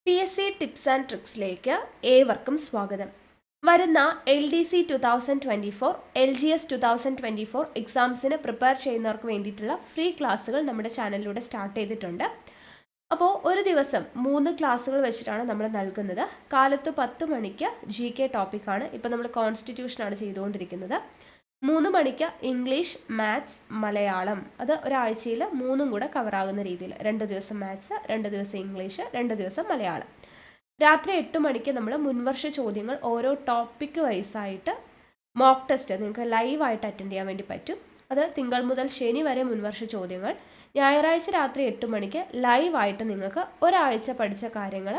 PSC tips and ട്രിക്സിലേക്ക് ഏവർക്കും സ്വാഗതം. വരുന്ന LDC 2024, LGS 2024 എക്സാംസിന് പ്രിപ്പയർ ചെയ്യുന്നവർക്ക് വേണ്ടിയിട്ടുള്ള ഫ്രീ ക്ലാസ്സുകൾ നമ്മുടെ ചാനലിലൂടെ സ്റ്റാർട്ട് ചെയ്തിട്ടുണ്ട്. അപ്പോൾ ഒരു ദിവസം 3 ക്ലാസ്സുകൾ വെച്ചിട്ടാണ് നമ്മൾ നൽകുന്നത്. കാലത്ത് 10 മണിക്ക് GK ടോപ്പിക്കാണ്. ഇപ്പോൾ നമ്മൾ കോൺസ്റ്റിറ്റ്യൂഷനാണ് ചെയ്തുകൊണ്ടിരിക്കുന്നത്. 3 മണിക്ക് ഇംഗ്ലീഷ്, മാത്സ്, മലയാളം. അത് ഒരാഴ്ചയിൽ 3ഉം കൂടെ കവറാകുന്ന രീതിയിൽ 2 ദിവസം മാത്സ്, 2 ദിവസം ഇംഗ്ലീഷ്, 2 ദിവസം മലയാളം. രാത്രി 8 മണിക്ക് നമ്മൾ മുൻവർഷ ചോദ്യങ്ങൾ ഓരോ ടോപ്പിക്ക് വൈസായിട്ട് മോക്ക് ടെസ്റ്റ് നിങ്ങൾക്ക് ലൈവായിട്ട് അറ്റൻഡ് ചെയ്യാൻ വേണ്ടി പറ്റും. അത് തിങ്കൾ മുതൽ ശനി വരെ മുൻവർഷ ചോദ്യങ്ങൾ. ഞായറാഴ്ച രാത്രി 8 മണിക്ക് ലൈവായിട്ട് നിങ്ങൾക്ക് ഒരാഴ്ച പഠിച്ച കാര്യങ്ങൾ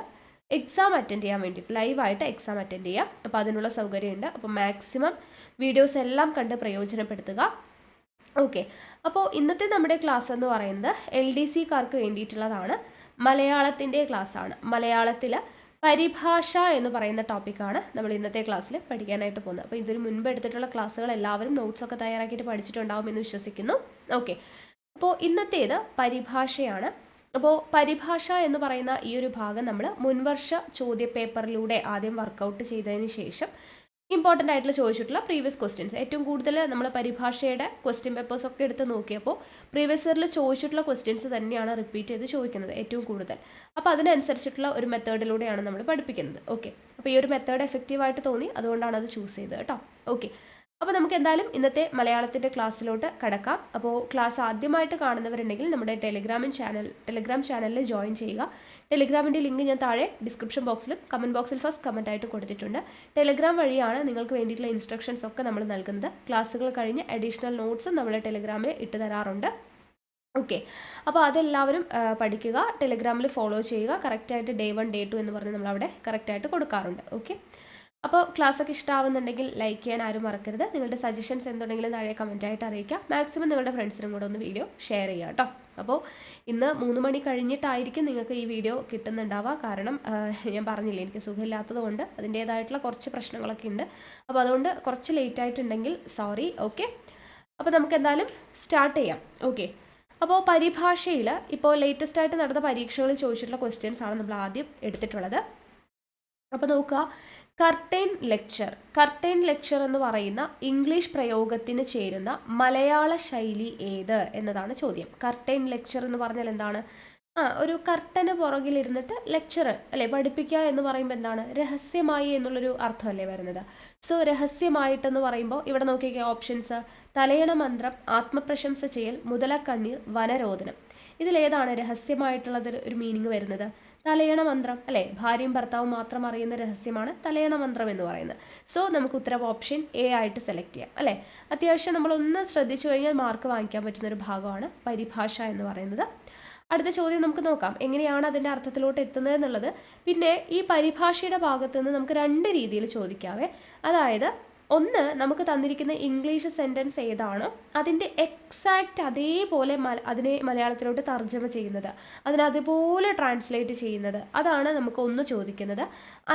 എക്സാം അറ്റൻഡ് ചെയ്യാൻ വേണ്ടിയിട്ട് ലൈവായിട്ട് എക്സാം അറ്റൻഡ് ചെയ്യാം. അപ്പോൾ അതിനുള്ള സൗകര്യമുണ്ട്. അപ്പോൾ മാക്സിമം വീഡിയോസ് എല്ലാം കണ്ട് പ്രയോജനപ്പെടുത്തുക. ഓക്കെ, അപ്പോൾ ഇന്നത്തെ നമ്മുടെ ക്ലാസ് എന്ന് പറയുന്നത് LDCക്കാർക്ക് വേണ്ടിയിട്ടുള്ളതാണ്. മലയാളത്തിൻ്റെ ക്ലാസ്സാണ്. മലയാളത്തിൽ പരിഭാഷ എന്ന് പറയുന്ന ടോപ്പിക്കാണ് നമ്മൾ ഇന്നത്തെ ക്ലാസ്സിൽ പഠിക്കാനായിട്ട് പോകുന്നത്. അപ്പോൾ ഇതിന് മുൻപ് എടുത്തിട്ടുള്ള ക്ലാസ്സുകൾ എല്ലാവരും നോട്ട്സൊക്കെ തയ്യാറാക്കിയിട്ട് പഠിച്ചിട്ടുണ്ടാവും എന്ന് വിശ്വസിക്കുന്നു. ഓക്കെ, അപ്പോൾ ഇന്നത്തേത് പരിഭാഷയാണ്. അപ്പോൾ പരിഭാഷ എന്ന് പറയുന്ന ഈ ഒരു ഭാഗം നമ്മൾ മുൻവർഷ ചോദ്യപേപ്പറിലൂടെ ആദ്യം വർക്കൗട്ട് ചെയ്തതിന് ശേഷം ഇമ്പോർട്ടൻ്റ് ആയിട്ടുള്ള ചോദിച്ചിട്ടുള്ള പ്രീവിയസ് ക്വസ്റ്റ്യൻസ് ഏറ്റവും കൂടുതൽ നമ്മൾ പരിഭാഷയുടെ ക്വസ്റ്റ്യൻ പേപ്പേഴ്സ് ഒക്കെ എടുത്ത് നോക്കിയപ്പോൾ പ്രീവിയസ് ഇയറിൽ ചോദിച്ചിട്ടുള്ള ക്വസ്റ്റ്യൻസ് തന്നെയാണ് റിപ്പീറ്റ് ചെയ്ത് ചോദിക്കുന്നത് ഏറ്റവും കൂടുതൽ. അപ്പോൾ അതിനനുസരിച്ചിട്ടുള്ള ഒരു മെത്തേഡിലൂടെയാണ് നമ്മൾ പഠിപ്പിക്കുന്നത്. ഓക്കെ, അപ്പോൾ ഈ ഒരു മെത്തേഡ് എഫക്റ്റീവായിട്ട് തോന്നി, അതുകൊണ്ടാണ് അത് ചൂസ് ചെയ്തത് കേട്ടോ. ഓക്കെ, അപ്പോൾ നമുക്ക് എന്തായാലും ഇന്നത്തെ മലയാളത്തിൻ്റെ ക്ലാസ്സിലോട്ട് കടക്കാം. അപ്പോൾ ക്ലാസ് ആദ്യമായിട്ട് കാണുന്നവരുണ്ടെങ്കിൽ നമ്മുടെ ടെലിഗ്രാം ചാനലിൽ ജോയിൻ ചെയ്യുക. ടെലിഗ്രാമിൻ്റെ ലിങ്ക് ഞാൻ താഴെ ഡിസ്ക്രിപ്ഷൻ ബോക്സിലും കമൻറ്റ് ബോക്സിൽ ഫസ്റ്റ് കമൻ്റ് ആയിട്ട് കൊടുത്തിട്ടുണ്ട്. ടെലിഗ്രാം വഴിയാണ് നിങ്ങൾക്ക് വേണ്ടിയിട്ടുള്ള ഇൻസ്ട്രക്ഷൻസ് ഒക്കെ നമ്മൾ നൽകുന്നത്. ക്ലാസ്സുകൾ കഴിഞ്ഞ് അഡീഷണൽ നോട്ട്സും നമ്മൾ ടെലിഗ്രാമിൽ ഇട്ട് തരാറുണ്ട്. ഓക്കെ, അപ്പോൾ അതെല്ലാവരും പഠിക്കുക, ടെലിഗ്രാമിൽ ഫോളോ ചെയ്യുക. കറക്റ്റായിട്ട് Day 1 Day 2 എന്ന് പറഞ്ഞ് നമ്മളവിടെ കറക്റ്റായിട്ട് കൊടുക്കാറുണ്ട്. ഓക്കെ, അപ്പോൾ ക്ലാസ്സൊക്കെ ഇഷ്ടമാവുന്നുണ്ടെങ്കിൽ ലൈക്ക് ചെയ്യാൻ ആരും മറക്കരുത്. നിങ്ങളുടെ സജഷൻസ് എന്തുണ്ടെങ്കിലും താഴെ കമൻറ്റായിട്ട് അറിയിക്കുക. മാക്സിമം നിങ്ങളുടെ ഫ്രണ്ട്സിനും കൂടെ ഒന്ന് വീഡിയോ ഷെയർ ചെയ്യുക കേട്ടോ. അപ്പോൾ ഇന്ന് 3 മണി കഴിഞ്ഞിട്ടായിരിക്കും നിങ്ങൾക്ക് ഈ വീഡിയോ കിട്ടുന്നുണ്ടാവുക. കാരണം ഞാൻ പറഞ്ഞില്ലേ, എനിക്ക് സുഖമില്ലാത്തത് കൊണ്ട് അതിൻ്റേതായിട്ടുള്ള കുറച്ച് പ്രശ്നങ്ങളൊക്കെ ഉണ്ട്. അപ്പോൾ അതുകൊണ്ട് കുറച്ച് ലേറ്റ് ആയിട്ടുണ്ടെങ്കിൽ സോറി. ഓക്കെ, അപ്പോൾ നമുക്ക് എന്തായാലും സ്റ്റാർട്ട് ചെയ്യാം. ഓക്കെ, അപ്പോൾ പരിഭാഷയിൽ ഇപ്പോൾ ലേറ്റസ്റ്റ് ആയിട്ട് നടന്ന പരീക്ഷകളിൽ ചോദിച്ചിട്ടുള്ള ക്വസ്റ്റ്യൻസ് ആണ് നമ്മൾ ആദ്യം എടുത്തിട്ടുള്ളത്. അപ്പോൾ നോക്കുക, കർട്ടൈൻ ലെക്ചർ എന്ന് പറയുന്ന ഇംഗ്ലീഷ് പ്രയോഗത്തിന് ചേരുന്ന മലയാള ശൈലി ഏത് എന്നതാണ് ചോദ്യം. കർട്ടൈൻ ലെക്ചർ എന്ന് പറഞ്ഞാൽ എന്താണ്? ഒരു കർട്ടന് പുറകിലിരുന്നിട്ട് ലെക്ചർ അല്ലേ, പഠിപ്പിക്കുക എന്ന് പറയുമ്പോൾ എന്താണ്? രഹസ്യമായി എന്നുള്ളൊരു അർത്ഥമല്ലേ വരുന്നത്. സോ രഹസ്യമായിട്ടെന്ന് പറയുമ്പോൾ ഇവിടെ നോക്കിയ ഓപ്ഷൻസ്: തലയണ മന്ത്രം, ആത്മപ്രശംസ ചെയ്യൽ, മുതലക്കണ്ണീർ, വനരോധനം. ഇതിലേതാണ് രഹസ്യമായിട്ടുള്ളത് ഒരു മീനിങ് വരുന്നത്? തലയണ മന്ത്രം അല്ലേ, ഭാര്യയും ഭർത്താവും മാത്രം അറിയുന്ന രഹസ്യമാണ് തലയണ മന്ത്രം എന്ന് പറയുന്നത്. സോ നമുക്ക് ഉത്തരം ഓപ്ഷൻ A ആയിട്ട് സെലക്ട് ചെയ്യാം അല്ലേ. അത്യാവശ്യം നമ്മളൊന്ന് ശ്രദ്ധിച്ചു കഴിഞ്ഞാൽ മാർക്ക് വാങ്ങിക്കാൻ പറ്റുന്ന ഒരു ഭാഗമാണ് പരിഭാഷ എന്ന് പറയുന്നത്. അടുത്ത ചോദ്യം നമുക്ക് നോക്കാം, എങ്ങനെയാണ് അതിൻ്റെ അർത്ഥത്തിലോട്ട് എത്തുന്നത് എന്നുള്ളത്. പിന്നെ ഈ പരിഭാഷയുടെ ഭാഗത്ത് നിന്ന് നമുക്ക് 2 രീതിയിൽ ചോദിക്കാവേ. അതായത് ഒന്ന്, നമുക്ക് തന്നിരിക്കുന്ന ഇംഗ്ലീഷ് സെൻറ്റൻസ് ഏതാണോ അതിൻ്റെ എക്സാക്റ്റ് അതേപോലെ അതിനെ മലയാളത്തിലോട്ട് തർജ്ജമ ചെയ്യുന്നത്, അതിനതുപോലെ ട്രാൻസ്ലേറ്റ് ചെയ്യുന്നത്, അതാണ് നമുക്ക് ഒന്ന് ചോദിക്കുന്നത്.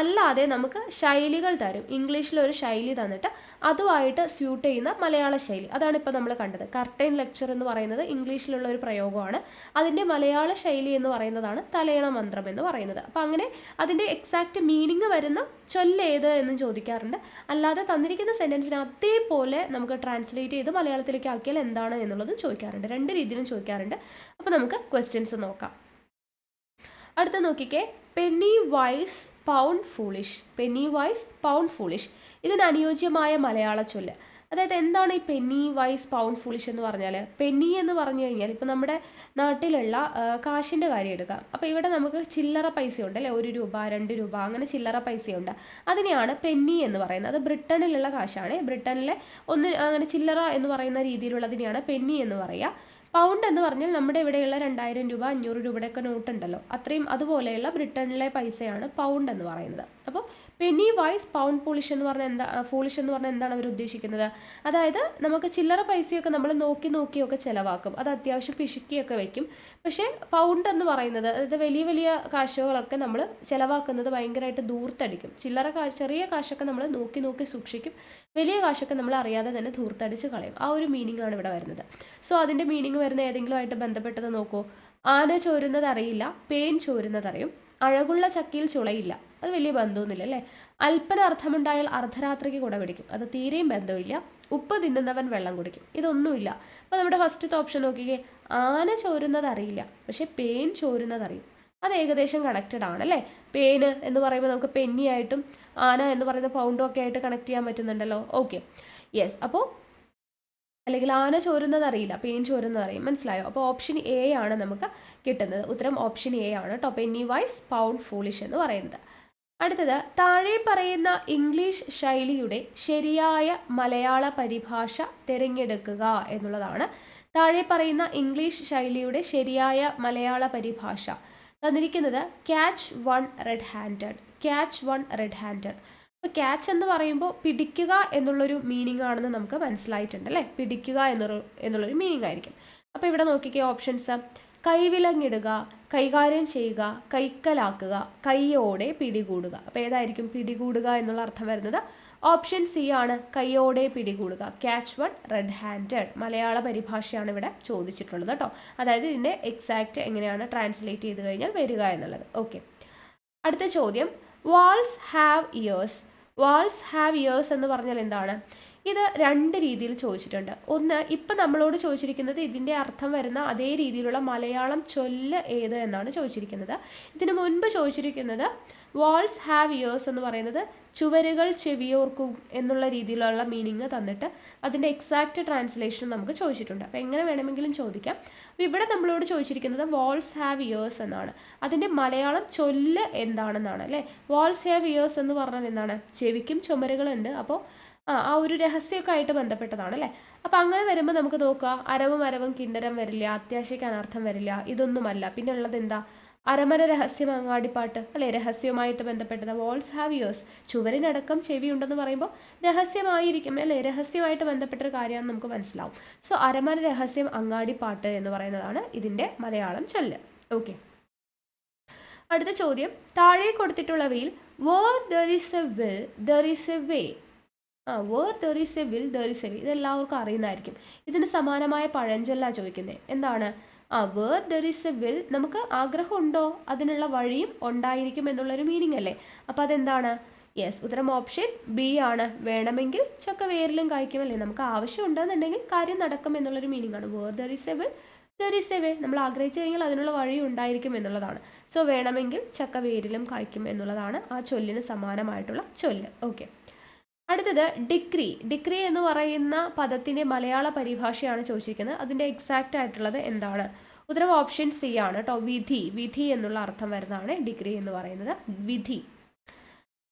അല്ലാതെ നമുക്ക് ശൈലികൾ തരും, ഇംഗ്ലീഷിലൊരു ശൈലി തന്നിട്ട് അതുമായിട്ട് സ്യൂട്ട് ചെയ്യുന്ന മലയാള ശൈലി, അതാണ് ഇപ്പോൾ നമ്മൾ കണ്ടത്. കർട്ടൈൻ ലെക്ചർ എന്ന് പറയുന്നത് ഇംഗ്ലീഷിലുള്ള ഒരു പ്രയോഗമാണ്, അതിൻ്റെ മലയാള ശൈലി എന്ന് പറയുന്നതാണ് തലയണ മന്ത്രം എന്ന് പറയുന്നത്. അപ്പോൾ അങ്ങനെ അതിൻ്റെ എക്സാക്റ്റ് മീനിങ് വരുന്ന ചൊല്ലേത് എന്നും ചോദിക്കാറുണ്ട്. അല്ലാതെ തന്നിരിക്കുന്ന സെൻറ്റൻസിനെ അതേപോലെ നമുക്ക് ട്രാൻസ്ലേറ്റ് ചെയ്ത് മലയാളത്തിലേക്ക് ആക്കിയാൽ എന്താണ് എന്നുള്ളതും ചോദിക്കാറുണ്ട്. 2 രീതിയിലും ചോദിക്കാറുണ്ട്. അപ്പോൾ നമുക്ക് ക്വസ്റ്റ്യൻസ് നോക്കാം. അടുത്ത നോക്കിക്കേ, പെന്നി വൈസ് പൗണ്ട് ഫൂളിഷ്. ഇതിന് അനുയോജ്യമായ മലയാള ചൊല്ല്. അതായത് എന്താണ് ഈ പെന്നി വൈസ് പൗണ്ട് ഫൂളിഷ് എന്ന് പറഞ്ഞാൽ? പെന്നി എന്ന് പറഞ്ഞു കഴിഞ്ഞാൽ ഇപ്പോൾ നമ്മുടെ നാട്ടിലുള്ള കാശിൻ്റെ കാര്യം എടുക്കാം. അപ്പോൾ ഇവിടെ നമുക്ക് ചില്ലറ പൈസയുണ്ട് അല്ലേ, 1 രൂപ 2 രൂപ അങ്ങനെ ചില്ലറ പൈസയുണ്ട്. അതിനെയാണ് പെന്നി എന്ന് പറയുന്നത്. അത് ബ്രിട്ടനിലുള്ള കാശാണ്. ബ്രിട്ടനിലെ അങ്ങനെ ചില്ലറ എന്ന് പറയുന്ന രീതിയിലുള്ളതിനെയാണ് പെന്നി എന്ന് പറയുക. പൗണ്ട് എന്ന് പറഞ്ഞാൽ നമ്മുടെ ഇവിടെയുള്ള 2000 രൂപ 500 രൂപയുടെയൊക്കെ നോട്ട് ഉണ്ടല്ലോ, അത്രയും അതുപോലെയുള്ള ബ്രിട്ടനിലെ പൈസയാണ് പൗണ്ട് എന്ന് പറയുന്നത്. അപ്പോൾ പെന്നി വൈസ് പൗണ്ട് ഫൂളിഷ് എന്ന് പറഞ്ഞാൽ എന്താണ് അവർ ഉദ്ദേശിക്കുന്നത്? അതായത് നമുക്ക് ചില്ലറ പൈസയൊക്കെ നമ്മൾ നോക്കിയൊക്കെ ചിലവാക്കും, അത് അത്യാവശ്യം പിശുക്കിയൊക്കെ വെക്കും. പക്ഷേ പൗണ്ട് എന്ന് പറയുന്നത്, അതായത് വലിയ വലിയ കാശുകളൊക്കെ നമ്മൾ ചിലവാക്കുന്നത് ഭയങ്കരമായിട്ട് ദൂർത്തടിക്കും. ചെറിയ കാശൊക്കെ നമ്മൾ നോക്കി സൂക്ഷിക്കും, വലിയ കാശൊക്കെ നമ്മൾ അറിയാതെ തന്നെ ധൂർത്തടിച്ച് കളയും. ആ ഒരു മീനിങ് ആണ് ഇവിടെ വരുന്നത്. സോ അതിൻ്റെ മീനിങ് വരുന്ന ഏതെങ്കിലും ആയിട്ട് ബന്ധപ്പെട്ടത് നോക്കൂ. ആന ചോരുന്നത് അറിയില്ല, പേൻ ചോരുന്നത് അറിയും. അഴകുള്ള ചക്കിയിൽ ചുളയില്ല, അത് വലിയ ബന്ധമൊന്നുമില്ല അല്ലേ. അല്പന അർത്ഥമുണ്ടായാൽ അർദ്ധരാത്രിക്ക് കുട പിടിക്കും, അത് തീരെയും ബന്ധമില്ല. ഉപ്പ് തിന്നുന്നവൻ വെള്ളം കുടിക്കും, ഇതൊന്നുമില്ല. അപ്പോൾ നമ്മുടെ ഫസ്റ്റത്തെ ഓപ്ഷൻ നോക്കിക്കേ, ആന ചോരുന്നത് അറിയില്ല പക്ഷെ പേൻ ചോരുന്നത് അറിയും. അത് ഏകദേശം കണക്റ്റഡ് ആണ് അല്ലേ. പേന് എന്ന് പറയുമ്പോൾ നമുക്ക് പെന്നിയായിട്ടും ആന എന്ന് പറയുന്ന പൗണ്ടും ഒക്കെ ആയിട്ട് കണക്ട് ചെയ്യാൻ പറ്റുന്നുണ്ടല്ലോ. Okay, yes. അപ്പോൾ അല്ലെങ്കിൽ ആന ചോരുന്നത് അറിയില്ല, പെയിൻ ചോരുന്നത് അറിയും. മനസ്സിലായോ? അപ്പോൾ ഓപ്ഷൻ എ ആണ് നമുക്ക് കിട്ടുന്നത്. ഉത്തരം ഓപ്ഷൻ എ ആണ് കേട്ടോ. പെന്നി വൈസ് പൗണ്ട് ഫൂളിഷ് എന്ന് പറയുന്നത്. അടുത്തത്, താഴെ പറയുന്ന ഇംഗ്ലീഷ് ശൈലിയുടെ ശരിയായ മലയാള പരിഭാഷ തിരഞ്ഞെടുക്കുക എന്നുള്ളതാണ്. താഴെ പറയുന്ന ഇംഗ്ലീഷ് ശൈലിയുടെ ശരിയായ മലയാള പരിഭാഷ തന്നിരിക്കുന്നത് catch one red handed. Catch one red handed. അപ്പോൾ ക്യാച്ച് എന്ന് പറയുമ്പോൾ പിടിക്കുക എന്നുള്ളൊരു മീനിങ് ആണെന്ന് നമുക്ക് മനസ്സിലായിട്ടുണ്ട് അല്ലേ. പിടിക്കുക എന്നുള്ളൊരു മീനിങ് ആയിരിക്കും. അപ്പോൾ ഇവിടെ നോക്കിക്കേ ഓപ്ഷൻസ്: കൈവിലങ്ങിടുക, കൈകാര്യം ചെയ്യുക, കൈക്കലാക്കുക, കൈയോടെ പിടികൂടുക. അപ്പോൾ ഏതായിരിക്കും പിടികൂടുക എന്നുള്ള അർത്ഥം വരുന്നത്? ഓപ്ഷൻ സി ആണ്, കൈയോടെ പിടികൂടുക. ക്യാച്ച് വൺ റെഡ് ഹാൻഡഡ് മലയാള പരിഭാഷയാണ് ഇവിടെ ചോദിച്ചിട്ടുള്ളത് കേട്ടോ. അതായത് ഇതിൻ്റെ എക്സാക്റ്റ് എങ്ങനെയാണ് ട്രാൻസ്ലേറ്റ് ചെയ്ത് കഴിഞ്ഞാൽ വരിക എന്നുള്ളത്. ഓക്കെ, അടുത്ത ചോദ്യം, walls have ears. Walls have ears എന്ന് പറഞ്ഞാൽ എന്താണ്? ഇത് രണ്ട് രീതിയിൽ ചോദിച്ചിട്ടുണ്ട്. ഒന്ന്, ഇപ്പം നമ്മളോട് ചോദിച്ചിരിക്കുന്നത് ഇതിൻ്റെ അർത്ഥം വരുന്ന അതേ രീതിയിലുള്ള മലയാളം ചൊല്ല് ഏത് എന്നാണ് ചോദിച്ചിരിക്കുന്നത്. ഇതിനു മുൻപ് ചോദിച്ചിരിക്കുന്നത് വാൾസ് ഹാവ് ഇയേഴ്സ് എന്ന് പറയുന്നത് ചുവരുകൾ ചെവിയോർക്കും എന്നുള്ള രീതിയിലുള്ള മീനിങ് തന്നിട്ട് അതിൻ്റെ എക്സാക്റ്റ് ട്രാൻസ്ലേഷൻ നമുക്ക് ചോദിച്ചിട്ടുണ്ട്. അപ്പോൾ എങ്ങനെ വേണമെങ്കിലും ചോദിക്കാം. അപ്പോൾ ഇവിടെ നമ്മളോട് ചോദിച്ചിരിക്കുന്നത് വാൾസ് ഹാവ് ഇയേഴ്സ് എന്നാണ്. അതിൻ്റെ മലയാളം ചൊല്ല് എന്താണെന്നാണ് അല്ലേ. വാൾസ് ഹാവ് ഇയേഴ്സ് എന്ന് പറഞ്ഞാൽ എന്താണ്? ചെവിക്കും ചുമരുകളുണ്ട്. അപ്പോൾ ആ ഒരു രഹസ്യമൊക്കെ ആയിട്ട് ബന്ധപ്പെട്ടതാണ് അല്ലേ. അപ്പോൾ അങ്ങനെ വരുമ്പോൾ നമുക്ക് നോക്കുക, അരവും അരവും കിന്നരം വരില്ല, അത്യാശയ്ക്ക് അനർത്ഥം വരില്ല, ഇതൊന്നുമല്ല. പിന്നെ ഉള്ളത് എന്താ? അരമന രഹസ്യം അങ്ങാടിപ്പാട്ട് അല്ലേ, രഹസ്യവുമായിട്ട് ബന്ധപ്പെട്ടത്. വാൾസ് ഹാവ് ഇയേഴ്സ്, ചുവരിനടക്കം ചെവി ഉണ്ടെന്ന് പറയുമ്പോൾ രഹസ്യമായിരിക്കും അല്ലേ, രഹസ്യമായിട്ട് ബന്ധപ്പെട്ടൊരു കാര്യമാണെന്ന് നമുക്ക് മനസ്സിലാവും. സോ അരമന രഹസ്യം അങ്ങാടിപ്പാട്ട് എന്ന് പറയുന്നതാണ് ഇതിൻ്റെ മലയാളം ചൊല്ല്. ഓക്കെ, അടുത്ത ചോദ്യം, താഴെ കൊടുത്തിട്ടുള്ളവയിൽ where there is a will there is a way. Where there is a will there is a way, ഇതെല്ലാവർക്കും അറിയുന്നതായിരിക്കും. ഇതിന് സമാനമായ പഴഞ്ചൊല്ലാ ചോദിക്കുന്നത്. എന്താണ്? Where there is a will, നമുക്ക് ആഗ്രഹം ഉണ്ടോ അതിനുള്ള വഴിയും ഉണ്ടായിരിക്കും എന്നുള്ളൊരു മീനിങ് അല്ലേ. അപ്പോൾ അതെന്താണ്? യെസ്, ഉത്തരം ഓപ്ഷൻ ബി ആണ്. വേണമെങ്കിൽ ചക്ക വേരിലും കായ്ക്കും അല്ലേ. നമുക്ക് ആവശ്യം ഉണ്ടെന്നുണ്ടെങ്കിൽ കാര്യം നടക്കും എന്നുള്ളൊരു മീനിങ് ആണ്. Where there is a will there is a way, നമ്മൾ ആഗ്രഹിച്ചു കഴിഞ്ഞാൽ അതിനുള്ള വഴി ഉണ്ടായിരിക്കും എന്നുള്ളതാണ്. സോ വേണമെങ്കിൽ ചക്ക വേരിലും കായ്ക്കും എന്നുള്ളതാണ് ആ ചൊല്ലിന് സമാനമായിട്ടുള്ള ചൊല്ല്. ഓക്കെ, അടുത്തത് ഡിഗ്രി. ഡിഗ്രി എന്ന് പറയുന്ന പദത്തിൻ്റെ മലയാള പരിഭാഷയാണ് ചോദിച്ചിരിക്കുന്നത്. അതിൻ്റെ എക്സാക്റ്റ് ആയിട്ടുള്ളത് എന്താണ്? ഉത്തരം ഓപ്ഷൻ സി ആണ് കേട്ടോ. വിധി. വിധി എന്നുള്ള അർത്ഥം വരുന്നതാണ് ഡിഗ്രി എന്ന് പറയുന്നത്. വിധി.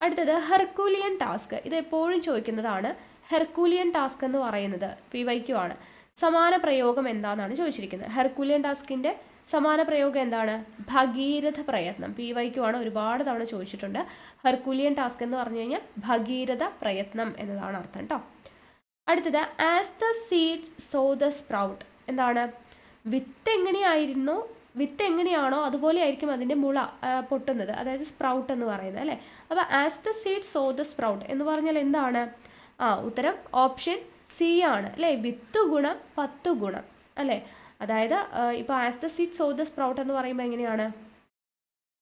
അടുത്തത് ഹെർക്കൂലിയൻ ടാസ്ക്. ഇത് എപ്പോഴും ചോദിക്കുന്നതാണ്. ഹെർക്കൂലിയൻ ടാസ്ക് എന്ന് പറയുന്നത് PYQ ആണ്. സമാന പ്രയോഗം എന്താണെന്നാണ് ചോദിച്ചിരിക്കുന്നത്. ഹെർക്കൂലിയൻ ടാസ്കിൻ്റെ സമാന പ്രയോഗം എന്താണ്? ഭഗീരഥ പ്രയത്നം. PYQ ആണ്, ഒരുപാട് തവണ ചോദിച്ചിട്ടുണ്ട്. ഹെർക്കൂലിയൻ ടാസ്ക് എന്ന് പറഞ്ഞു കഴിഞ്ഞാൽ ഭഗീരഥ പ്രയത്നം എന്നതാണ് അർത്ഥം കേട്ടോ. അടുത്തത് as the seed so the sprout. എന്താണ്? വിത്ത് എങ്ങനെയാണോ അതുപോലെ ആയിരിക്കും അതിൻ്റെ മുള പൊട്ടുന്നത്, അതായത് സ്പ്രൗട്ട് എന്ന് പറയുന്നത് അല്ലേ. അപ്പോൾ as the seed so the sprout എന്ന് പറഞ്ഞാൽ എന്താണ്? ഉത്തരം ഓപ്ഷൻ സി ആണ് അല്ലേ. 10 ഗുണം 10 ഗുണം അല്ലേ. അതായത് ഇപ്പോൾ as the seed so the sprout എന്ന് പറയുമ്പോൾ എങ്ങനെയാണ്?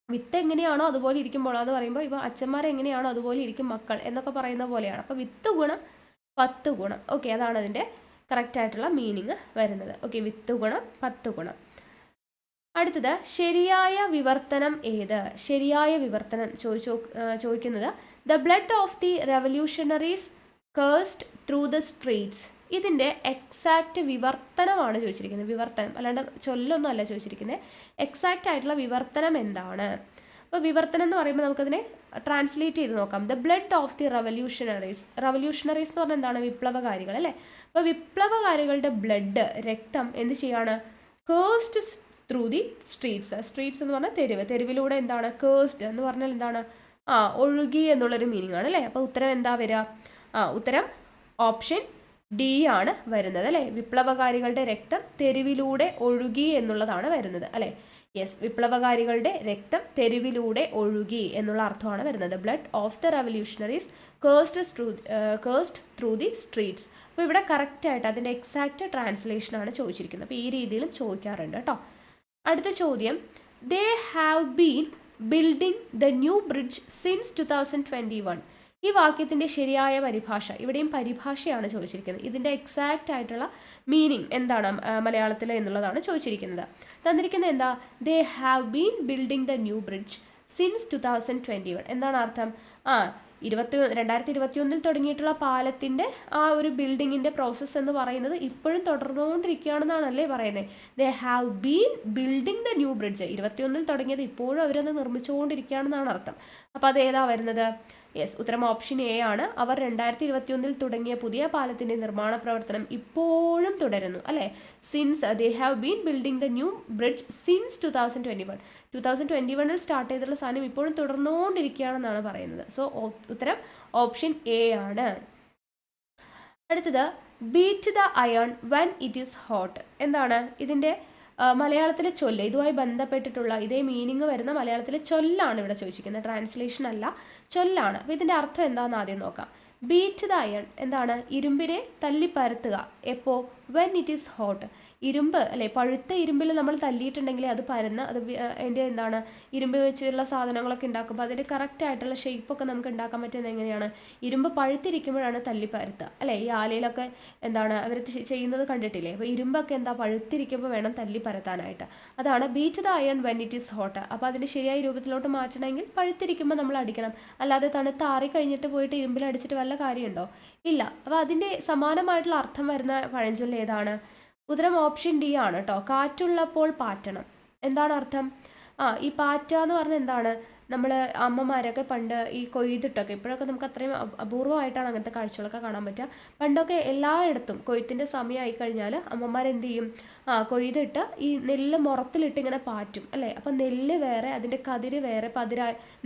വിത്ത് എങ്ങനെയാണോ അതുപോലെ ഇരിക്കുമ്പോൾ എന്ന് പറയുമ്പോൾ ഇപ്പോൾ അച്ഛന്മാർ എങ്ങനെയാണോ അതുപോലെ ഇരിക്കും മക്കൾ എന്നൊക്കെ പറയുന്ന പോലെയാണ്. അപ്പോൾ 10 ഗുണം 10 ഗുണം. ഓക്കെ, അതാണ് അതിൻ്റെ കറക്റ്റ് ആയിട്ടുള്ള മീനിങ് വരുന്നത്. ഓക്കെ, 10 ഗുണം 10 ഗുണം. അടുത്തത് ശരിയായ വിവർത്തനം ഏത്? ശരിയായ വിവർത്തനം ചോദിക്കുന്നത് the blood of the revolutionaries cursed through the streets. ഇതിൻ്റെ എക്സാക്റ്റ് വിവർത്തനമാണ് ചോദിച്ചിരിക്കുന്നത്. വിവർത്തനം അല്ലാണ്ട് ചൊല്ലൊന്നും അല്ല ചോദിച്ചിരിക്കുന്നത്. എക്സാക്റ്റ് ആയിട്ടുള്ള വിവർത്തനം എന്താണ്? അപ്പോൾ വിവർത്തനം എന്ന് പറയുമ്പോൾ നമുക്കതിനെ ട്രാൻസ്ലേറ്റ് ചെയ്ത് നോക്കാം. The blood of the revolutionaries. Revolutionaries എന്ന് പറഞ്ഞാൽ എന്താണ്? വിപ്ലവകാരികൾ അല്ലേ. അപ്പോൾ വിപ്ലവകാരികളുടെ ബ്ലഡ്, രക്തം എന്ത് ചെയ്യാണ്? Cursed through the streets. Streets എന്ന് പറഞ്ഞാൽ തെരുവ്. തെരുവിലൂടെ എന്താണ്? കേഴ്സ്ഡ് എന്ന് പറഞ്ഞാൽ എന്താണ്? ഒഴുകി എന്നുള്ളൊരു മീനിങ് ആണ് അല്ലേ. അപ്പോൾ ഉത്തരം എന്താ വരിക? ഉത്തരം ഓപ്ഷൻ ഡി ആണ് വരുന്നത് അല്ലേ. വിപ്ലവകാരികളുടെ രക്തം തെരുവിലൂടെ ഒഴുകി എന്നുള്ളതാണ് വരുന്നത് അല്ലേ. യെസ്, വിപ്ലവകാരികളുടെ രക്തം തെരുവിലൂടെ ഒഴുകി എന്നുള്ള അർത്ഥമാണ് വരുന്നത്. Blood of the revolutionaries cursed through the streets. അപ്പോൾ ഇവിടെ കറക്റ്റായിട്ട് അതിൻ്റെ എക്സാക്റ്റ് ട്രാൻസ്ലേഷനാണ് ചോദിച്ചിരിക്കുന്നത്. അപ്പോൾ ഈ രീതിയിലും ചോദിക്കാറുണ്ട് കേട്ടോ. അടുത്ത ചോദ്യം, they have been building the new bridge since 2021. ഈ വാക്യത്തിൻ്റെ ശരിയായ പരിഭാഷ, ഇവിടെയും പരിഭാഷയാണ് ചോദിച്ചിരിക്കുന്നത്. ഇതിൻ്റെ എക്സാക്റ്റ് ആയിട്ടുള്ള മീനിങ് എന്താണ് മലയാളത്തിൽ എന്നുള്ളതാണ് ചോദിച്ചിരിക്കുന്നത്. തന്നിരിക്കുന്നത് എന്താ? They have been building the new bridge since 2021. എന്താണ് അർത്ഥം? 2021 തുടങ്ങിയിട്ടുള്ള പാലത്തിൻ്റെ ആ ഒരു ബിൽഡിങ്ങിൻ്റെ പ്രോസസ്സ് എന്ന് പറയുന്നത് ഇപ്പോഴും തുടർന്നുകൊണ്ടിരിക്കുകയാണെന്നാണല്ലേ പറയുന്നത്. They have been building the new bridge, 21 തുടങ്ങിയത് ഇപ്പോഴും അവരത് നിർമ്മിച്ചുകൊണ്ടിരിക്കുകയാണെന്നാണ് അർത്ഥം. അപ്പോൾ അത് ഏതാ വരുന്നത്? യെസ്, ഉത്തരം ഓപ്ഷൻ എ ആണ്. അവർ 2021 തുടങ്ങിയ പുതിയ പാലത്തിൻ്റെ നിർമ്മാണ പ്രവർത്തനം ഇപ്പോഴും തുടരുന്നു, അല്ലേ? Since they have been building the new bridge since 2021. 2021 start ചെയ്തിട്ടുള്ള സാധനം ഇപ്പോഴും തുടർന്നുകൊണ്ടിരിക്കുകയാണെന്നാണ് പറയുന്നത്. സോ ഉത്തരം ഓപ്ഷൻ എ ആണ്. അടുത്തത്, beat the iron when it is hot. എന്താണ് ഇതിൻ്റെ മലയാളത്തിലെ ചൊല്ല്? ഇതുമായി ബന്ധപ്പെട്ടിട്ടുള്ള ഇതേ മീനിങ് വരുന്ന മലയാളത്തിലെ ചൊല്ലാണ് ഇവിടെ ചോദിച്ചിരിക്കുന്നത്, ട്രാൻസ്ലേഷൻ അല്ല, ചൊല്ലാണ്. അപ്പോൾ ഇതിൻ്റെ അർത്ഥം എന്താണെന്ന് ആദ്യം നോക്കാം. ബീറ്റ് ദ അയൺ എന്താണ്? ഇരുമ്പിനെ തല്ലിപ്പരത്തുക. എപ്പോൾ? When it is hot. ഇരുമ്പ് അല്ലേ, പഴുത്ത ഇരുമ്പിൽ നമ്മൾ തല്ലിയിട്ടുണ്ടെങ്കിൽ അത് പരന്ന് അത് അതിൻ്റെ എന്താണ് ഇരുമ്പ് വെച്ചുള്ള സാധനങ്ങളൊക്കെ ഉണ്ടാക്കുമ്പോൾ അതിൻ്റെ കറക്റ്റ് ആയിട്ടുള്ള ഷേപ്പൊക്കെ നമുക്ക് ഉണ്ടാക്കാൻ പറ്റുന്നത് എങ്ങനെയാണ്? ഇരുമ്പ് പഴുത്തിരിക്കുമ്പോഴാണ് തല്ലിപ്പരത്തുക, അല്ലേ? ഈ ആലയിലൊക്കെ എന്താണ് അവർ ചെയ്യുന്നത് കണ്ടിട്ടില്ലേ? അപ്പോൾ ഇരുമ്പൊക്കെ എന്താ പഴുത്തിരിക്കുമ്പോൾ വേണം തല്ലിപ്പരത്താനായിട്ട്. അതാണ് beat the iron when it is hot. അപ്പോൾ അതിൻ്റെ ശരിയായ രൂപത്തിലോട്ട് മാറ്റണമെങ്കിൽ പഴുത്തിരിക്കുമ്പോൾ നമ്മൾ അടിക്കണം, അല്ലാതെ തണുത്താറി കഴിഞ്ഞിട്ട് പോയിട്ട് ഇരുമ്പിൽ അടിച്ചിട്ട് വല്ല കാര്യമുണ്ടോ? ഇല്ല. അപ്പോൾ അതിൻ്റെ സമാനമായിട്ടുള്ള അർത്ഥം വരുന്ന പഴഞ്ചൊല്ല് ഏതാണ്? ഉത്തരം ഓപ്ഷൻ ഡി ആണ് കേട്ടോ. കാറ്റുള്ളപ്പോൾ പാറ്റണം. എന്താണ് അർത്ഥം? ഈ പാറ്റ എന്ന് പറഞ്ഞാൽ എന്താണ്? നമ്മൾ അമ്മമാരൊക്കെ പണ്ട് ഈ കൊയ്തിട്ടൊക്കെ, ഇപ്പോഴൊക്കെ നമുക്ക് അത്രയും അപൂർവമായിട്ടാണ് അങ്ങനത്തെ കാഴ്ചകളൊക്കെ കാണാൻ പറ്റുക. പണ്ടൊക്കെ എല്ലായിടത്തും കൊയ്ത്തിൻ്റെ സമയമായി കഴിഞ്ഞാൽ അമ്മമാരെന്ത് ചെയ്യും? കൊയ്തിട്ട് ഈ നെല്ല് മുറത്തിലിട്ട് ഇങ്ങനെ പാറ്റും, അല്ലേ? അപ്പം നെല്ല് വേറെ, അതിൻ്റെ കതിര് വേറെ,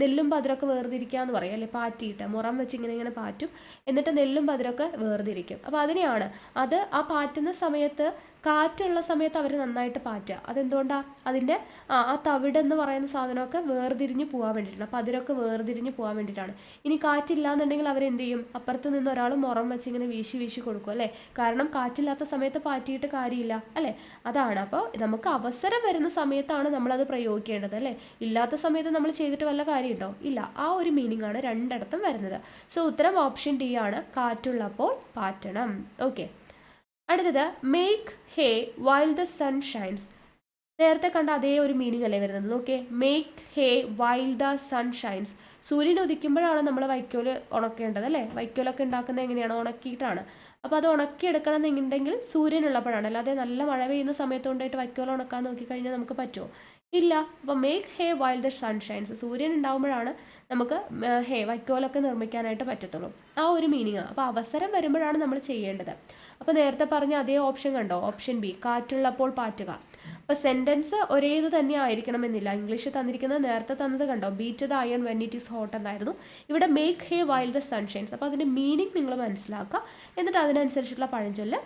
നെല്ലും പതിരൊക്കെ വേർതിരിക്കുക എന്ന് പറയും, അല്ലേ? പാറ്റിയിട്ട് മുറം വെച്ച് ഇങ്ങനെ പാറ്റും, എന്നിട്ട് നെല്ലും പതിരൊക്കെ വേർതിരിക്കും. അപ്പോൾ അതിനെയാണ് അത് ആ പാറ്റുന്ന സമയത്ത്, കാറ്റുള്ള സമയത്ത് അവർ നന്നായിട്ട് പാറ്റുക. അതെന്തുകൊണ്ടാണ്? അതിൻ്റെ ആ തവിടെന്ന് പറയുന്ന സാധനമൊക്കെ വേർതിരിഞ്ഞ് പോകാൻ വേണ്ടിയിട്ടാണ്, അപ്പോൾ അതിലൊക്കെ വേർതിരിഞ്ഞ് പോകാൻ വേണ്ടിയിട്ടാണ്. ഇനി കാറ്റില്ലാന്നുണ്ടെങ്കിൽ അവരെന്ത് ചെയ്യും? അപ്പുറത്ത് നിന്ന് ഒരാൾ മുറം വെച്ച് ഇങ്ങനെ വീശി കൊടുക്കും, അല്ലേ? കാരണം കാറ്റില്ലാത്ത സമയത്ത് പാറ്റിയിട്ട് കാര്യമില്ല, അല്ലേ? അതാണ്. അപ്പോൾ നമുക്ക് അവസരം വരുന്ന സമയത്താണ് നമ്മളത് പ്രയോഗിക്കേണ്ടത്, അല്ലേ? ഇല്ലാത്ത സമയത്ത് നമ്മൾ ചെയ്തിട്ട് വല്ല കാര്യമുണ്ടോ? ഇല്ല. ആ ഒരു മീനിങ് ആണ് രണ്ടിടത്തും വരുന്നത്. സോ ഉത്തരം ഓപ്ഷൻ ഡി ആണ്, കാറ്റുള്ളപ്പോൾ പാറ്റണം. ഓക്കെ. അടുത്തത്, make hay while the sun shines. നേരത്തെ കണ്ട അതേ ഒരു മീനിങ് അല്ലേ വരുന്നത്? നോക്കേ, make hay while the sun shines. സൂര്യൻ ഉദിക്കുമ്പോഴാണ് നമ്മൾ വൈക്കോല് ഉണക്കേണ്ടത്, അല്ലേ? വൈക്കോലൊക്കെ ഉണ്ടാക്കുന്നത് എങ്ങനെയാണ്? ഉണക്കിയിട്ടാണ്. അപ്പോൾ അത് ഉണക്കിയെടുക്കണം എന്നുണ്ടെങ്കിൽ സൂര്യൻ ഉള്ളപ്പോഴാണ്, അല്ലാതെ നല്ല മഴ പെയ്യുന്ന സമയത്ത് കൊണ്ടായിട്ട് വൈക്കോൽ ഉണക്കാൻ നോക്കിക്കഴിഞ്ഞാൽ നമുക്ക് പറ്റുമോ? ഇല്ല. അപ്പോൾ make hay while the sun shines, സൂര്യൻ ഉണ്ടാകുമ്പോഴാണ് നമുക്ക് വൈക്കോലൊക്കെ നിർമ്മിക്കാനായിട്ട് പറ്റത്തുള്ളൂ. ആ ഒരു മീനിങ്. അപ്പോൾ അവസരം വരുമ്പോഴാണ് നമ്മൾ ചെയ്യേണ്ടത്. അപ്പോൾ നേരത്തെ പറഞ്ഞ അതേ ഓപ്ഷൻ കണ്ടോ? ഓപ്ഷൻ ബി, കാറ്റുള്ളപ്പോൾ പാറ്റുക. അപ്പോൾ സെൻറ്റൻസ് ഒരേത് തന്നെ ആയിരിക്കണമെന്നില്ല. ഇംഗ്ലീഷ് തന്നിരിക്കുന്നത് നേരത്തെ തന്നത് കണ്ടോ? Beat the iron when it is hot എന്നായിരുന്നു. ഇവിടെ make hay while the sun shines. അപ്പോൾ അതിൻ്റെ മീനിങ് നിങ്ങൾ മനസ്സിലാക്കുക, എന്നിട്ട് അതിനനുസരിച്ചുള്ള പഴഞ്ചൊല്ല്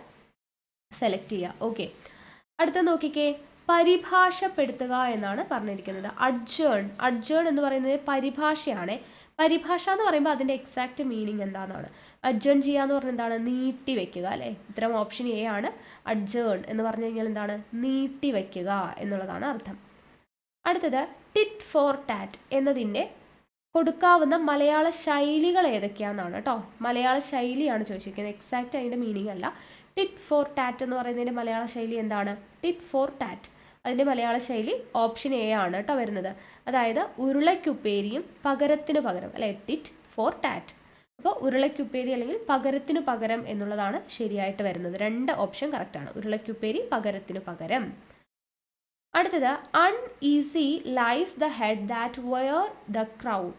സെലക്ട് ചെയ്യുക. ഓക്കെ. അടുത്ത നോക്കിക്കേ, പരിഭാഷപ്പെടുത്തുക എന്നാണ് പറഞ്ഞിരിക്കുന്നത്. അഡ്ജേൺ എന്ന് പറയുന്നത് പരിഭാഷയാണ്. പരിഭാഷ എന്ന് പറയുമ്പോൾ അതിൻ്റെ എക്സാക്റ്റ് മീനിങ് എന്താണെന്നാണ്. അഡ്ജേൺ ചെയ്യുക എന്ന് പറഞ്ഞാൽ എന്താണ്? നീട്ടി വയ്ക്കുക, അല്ലേ? ഉത്തരം ഓപ്ഷൻ എ ആണ്. അഡ്ജേൺ എന്ന് പറഞ്ഞു കഴിഞ്ഞാൽ എന്താണ്? നീട്ടി വയ്ക്കുക എന്നുള്ളതാണ് അർത്ഥം. അടുത്തത്, ടിറ്റ് ഫോർ ടാറ്റ് എന്നതിൻ്റെ കൊടുക്കാവുന്ന മലയാള ശൈലികൾ ഏതൊക്കെയാണെന്നാണ് കേട്ടോ. മലയാള ശൈലിയാണ് ചോദിച്ചിരിക്കുന്നത്, എക്സാക്റ്റ് അതിൻ്റെ മീനിങ് അല്ല. ടിറ്റ് ഫോർ ടാറ്റ് എന്ന് പറയുന്നതിൻ്റെ മലയാള ശൈലി എന്താണ്? ടിറ്റ് ഫോർ ടാറ്റ്, അതിൻ്റെ മലയാള ശൈലി ഓപ്ഷൻ എ ആണ് കേട്ടോ വരുന്നത്. അതായത് ഉരുളയ്ക്കുപ്പേരിയും പകരത്തിന് പകരം, അല്ലെ? Tit four tat. അപ്പോൾ ഉരുളയ്ക്കുപ്പേരി അല്ലെങ്കിൽ പകരത്തിനു പകരം എന്നുള്ളതാണ് ശരിയായിട്ട് വരുന്നത്. രണ്ട് ഓപ്ഷൻ കറക്റ്റാണ്. ഉരുളയ്ക്കുപ്പേരി, പകരത്തിനു പകരം. അടുത്തത്, uneasy lies the head that wear the crown.